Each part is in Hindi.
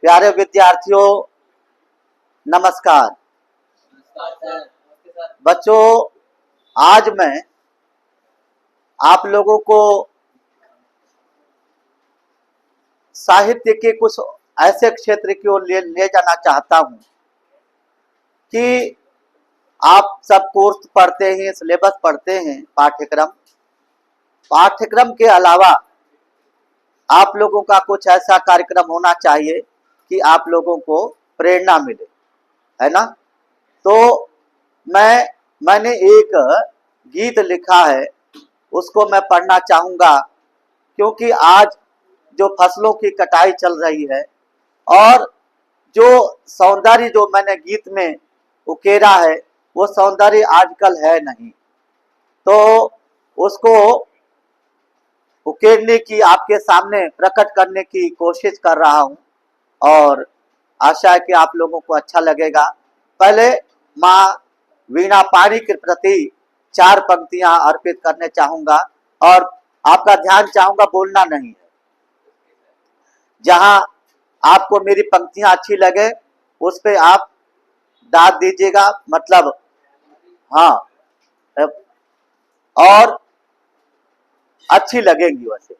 प्यारे विद्यार्थियों, नमस्कार। बच्चों, आज मैं आप लोगों को साहित्य के कुछ ऐसे क्षेत्र की ओर ले जाना चाहता हूं कि आप सब कोर्स पढ़ते हैं, सिलेबस पढ़ते हैं, पाठ्यक्रम के अलावा आप लोगों का कुछ ऐसा कार्यक्रम होना चाहिए कि आप लोगों को प्रेरणा मिले, है ना। तो मैंने एक गीत लिखा है, उसको मैं पढ़ना चाहूँगा, क्योंकि आज जो फसलों की कटाई चल रही है और जो सौंदर्य जो मैंने गीत में उकेरा है वो सौंदर्य आजकल है नहीं, तो उसको उकेरने की, आपके सामने प्रकट करने की कोशिश कर रहा हूं और आशा है कि आप लोगों को अच्छा लगेगा। पहले माँ वीणा पाणी के प्रति 4 पंक्तियां अर्पित करने चाहूंगा और आपका ध्यान चाहूंगा, बोलना नहीं है। जहां आपको मेरी पंक्तियां अच्छी लगे उस पे आप दाद दीजिएगा, मतलब हाँ, और अच्छी लगेंगी वैसे।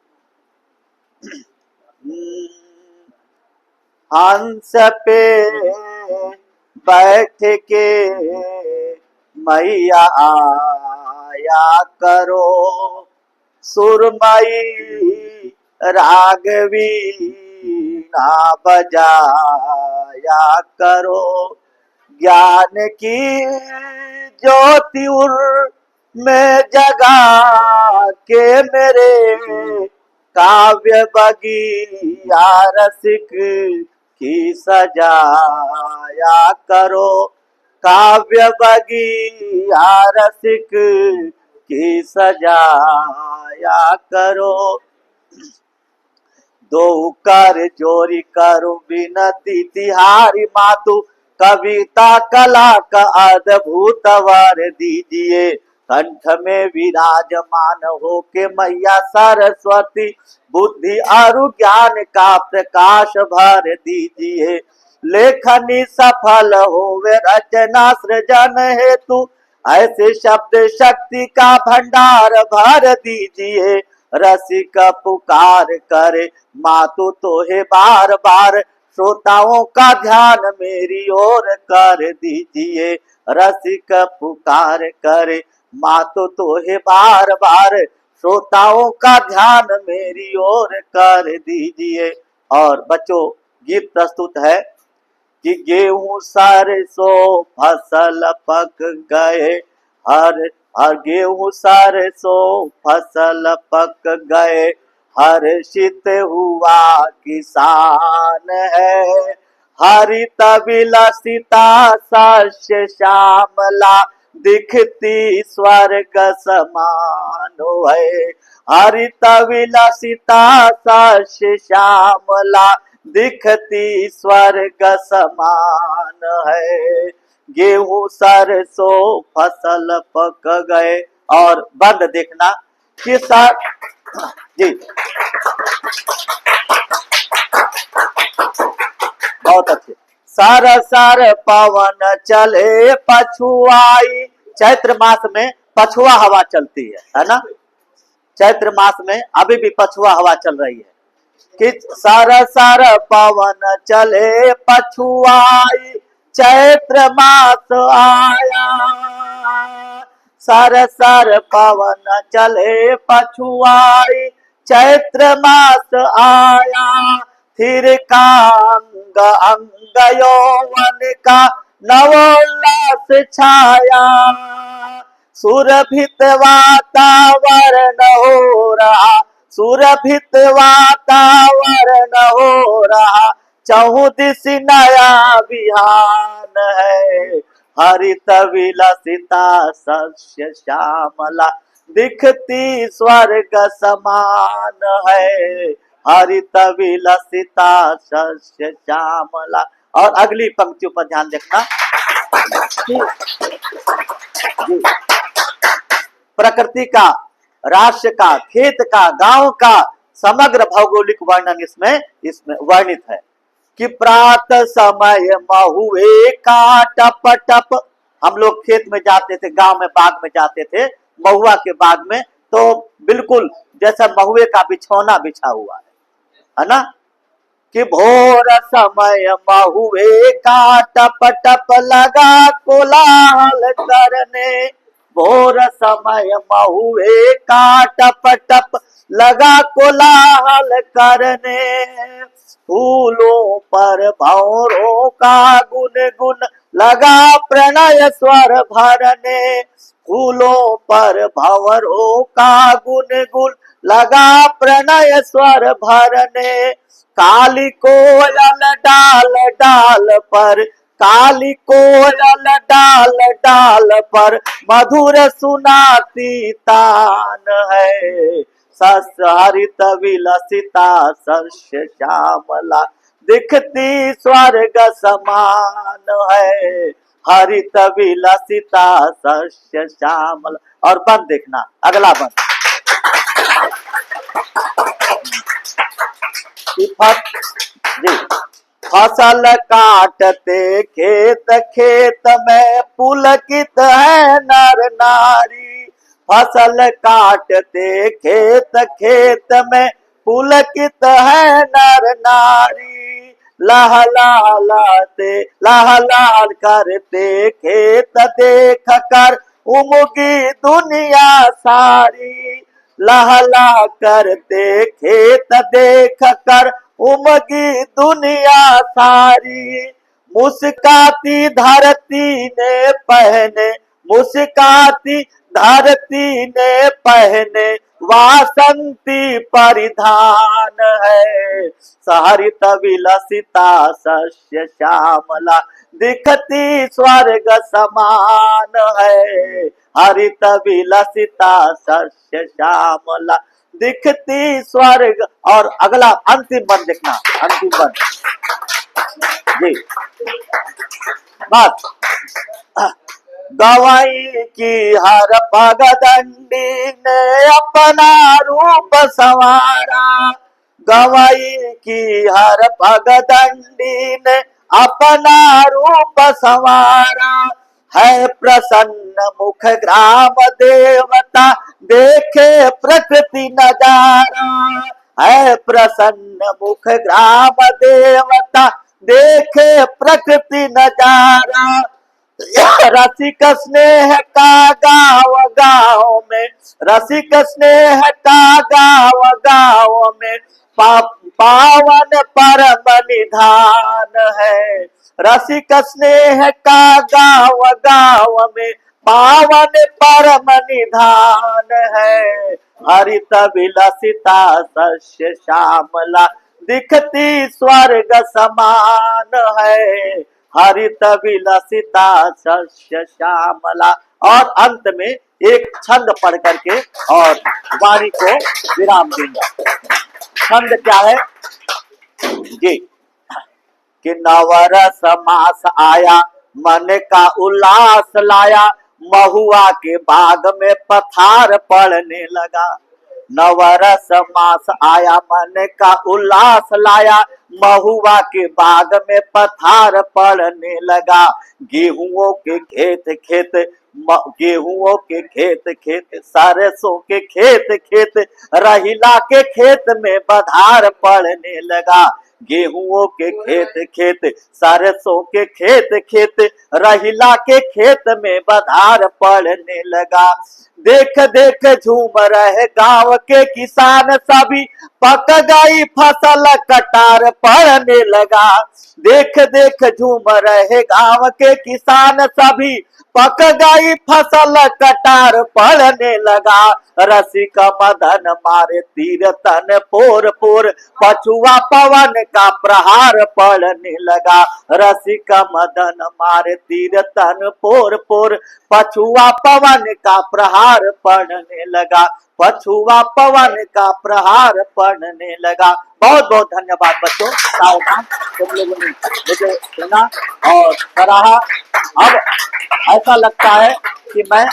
हंस पे बैठ के मैया आया करो, सुरमई रागवी ना बजाया करो, ज्ञान की ज्योति उर में जगा के मेरे काव्य बगिया रसिक की सजाया करो, काव्य बगिया रसिक की सजाया करो। दो कर जोरी करो विनती तिहारी मातु, कविता कला का अद्भुत वर दीजिए, कंठ में विराजमान हो के मैया सरस्वती, बुद्धि और ज्ञान का प्रकाश भर दीजिए, लेखनी सफल होवे रचना सृजन हेतु, ऐसे शब्द शक्ति का भंडार भर दीजिए, रसिक पुकार करे मातु तोहे बार बार, श्रोताओं का ध्यान मेरी ओर कर दीजिए, रसिक पुकार करे मातु तोहे बार बार, श्रोताओं का ध्यान मेरी ओर कर दीजिए। और बच्चों, गीत प्रस्तुत है कि गेहूं सरसों फसल पक गए, हर गेहूं सरसों फसल पक गए, हर्षित हुआ किसान है, हरित विलसिता शस्य श्यामला, दिखती स्वर्ग समान है, हरित विलसिता शस्य श्यामला, दिखती स्वर्ग समान है, गेहूं सरसों फसल पक गए। और बंद देखना कि जी बहुत अच्छे। सार सार पवन चले पछुआई, चैत्र मास में पछुआ हवा चलती है ना। चैत्र मास में अभी भी पछुआ हवा चल रही है कि सार सार पवन चले पछुआई, चैत्र मास आया, सार सार पवन चले पछुआई, चैत्र मास आया, फिर का अंग अंग यौवन का नवोल्लास छाया, सुरभित वातावरण हो रहा, सुरभित वातावरण हो रहा, चहुदिश नया विहान है, हरित विलसिता शस्य श्यामला, दिखती स्वर्ग समान है, हरित विलसिता शस्य श्यामला। और अगली पंक्तियों पर ध्यान देखना। प्रकृति का, राष्ट्र का, खेत का, गांव का समग्र भौगोलिक वर्णन इसमें वर्णित है कि प्रात समय महुए का टप टप। हम लोग खेत में जाते थे, गांव में बाग में जाते थे, महुआ के बाग में, तो बिल्कुल जैसा महुए का बिछौना बिछा हुआ है ना, कि भोर समय महुए का टप टप लगा कोलाहल करने। भोर समय महुए का टप टप लगा कोलाहल करने। फूलों पर भंवरों का गुनगुन लगा प्रणय स्वर भरने। फूलों पर भंवरों का गुनगुन लगा प्रणय स्वर भरने। काली कोयल डाल डाल पर, काली कोयल डाल डाल पर मधुर सुनाती तान है। सस हरित विलसिता शस्य श्यामला, दिखती स्वर्ग समान है। हरित विलसिता शस्य श्यामला। और बंद देखना, अगला बंद। जी, फसल काटते खेत खेत में पुलकित है नर नारी। फसल काटते खेत खेत में पुलकित है नर नारी। लहलाते लहलाल करते खेत देख कर उमगी दुनिया सारी। लहला करते खेत देख कर उमगी दुनिया सारी। मुस्काती धरती ने पहने, मुस्काती धरती ने पहने वासंती परिधान है। सहरित विलसिता शस्य श्यामला, दिखती स्वर्ग समान है। हरित विलसिता शस्य श्यामला, दिखती स्वर्ग। और अगला अंतिम बंद देखना, अंतिम बंद जी, बस। गवाई की हर पगडंडी ने अपना रूप संवारा। गवाई की हर पगडंडी ने अपना रूप संवारा। है प्रसन्न मुख ग्राम देवता, देखे प्रकृति नजारा। है प्रसन्न मुख ग्राम देवता, देखे प्रकृति नजारा। रसिक स्नेह का गाँव गाँव में, रसिक स्नेह का गाँव गाँव में पावन परम निधान है। रसिक स्नेह का गाँव गाँव में पावन परम निधान है। हरित विलसिता शस्य श्यामला, दिखती स्वर्ग समान है। हरित विलसिता शस्य श्यामला। और अंत में एक छंद पढ़ करके और वाणी को विराम दूंगा। छंद क्या है जी, कि नवरस मास आया, मन का उल्लास लाया, महुआ के बाग में पथार पड़ने लगा। नवरस मास आया, मन का उल्लास लाया, महुआ के बाग में पथार पड़ने लगा। गेहूं के खेत खेत, गेहूं के खेत खेत, सरसों के खेत खेत, रहिला के खेत में बधार पड़ने लगा। गेहूं के खेत खेत, सरसों के खेत खेत, रहिला के खेत में बधार पड़ने लगा। देख देख झूम रहे गांव के किसान सभी, पक गई फसल कटार पड़ने लगा। देख देख झूम रहे गांव के किसान सभी, पक गई फसल कटार पड़ने लगा। रसिक मदन मारे तीर तन पोर पोर, पछुआ पवन का प्रहार पड़ने लगा। रसिक मदन मारे तीर तन पोर पोर, पछुआ पवन का प्रहार पड़ने लगा। पछुआ पवन का प्रहार पड़ने लगा। बहुत बहुत धन्यवाद बच्चों, सावधान, तुम लोगों ने मुझे सुना और सराहा। अब ऐसा लगता है कि मैं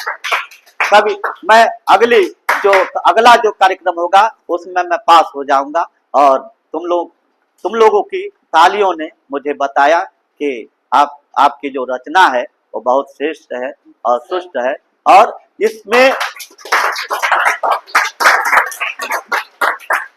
अगला जो कार्यक्रम होगा उसमें मैं पास हो जाऊंगा और तुम लोग तुम लोगों की तालियों ने मुझे बताया कि आपकी जो रचना है वो बहुत श्रेष्ठ है और सुष्ट है, और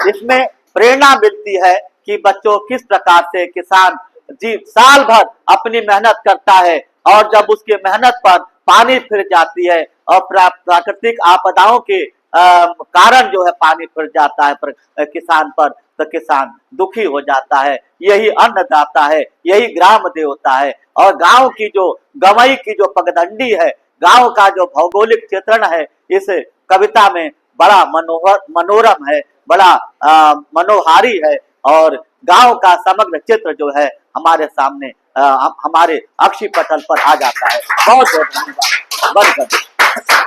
इसमें प्रेरणा मिलती है कि बच्चों किस प्रकार से किसान जी साल भर अपनी मेहनत करता है, और जब उसकी मेहनत पर पानी फिर जाती है और प्राकृतिक आपदाओं के कारण जो है पानी फिर जाता है किसान पर, तो किसान दुखी हो जाता है। यही अन्नदाता है, यही ग्राम देवता है। और गांव की जो गवई की जो पगडंडी है, गांव का जो भौगोलिक चित्रण है, इस कविता में बड़ा मनोरम है, बड़ा मनोहारी है, और गांव का समग्र चित्र जो है हमारे सामने हमारे अक्षी पटल पर आ जाता है। बहुत बहुत धन्यवाद। बंद कर।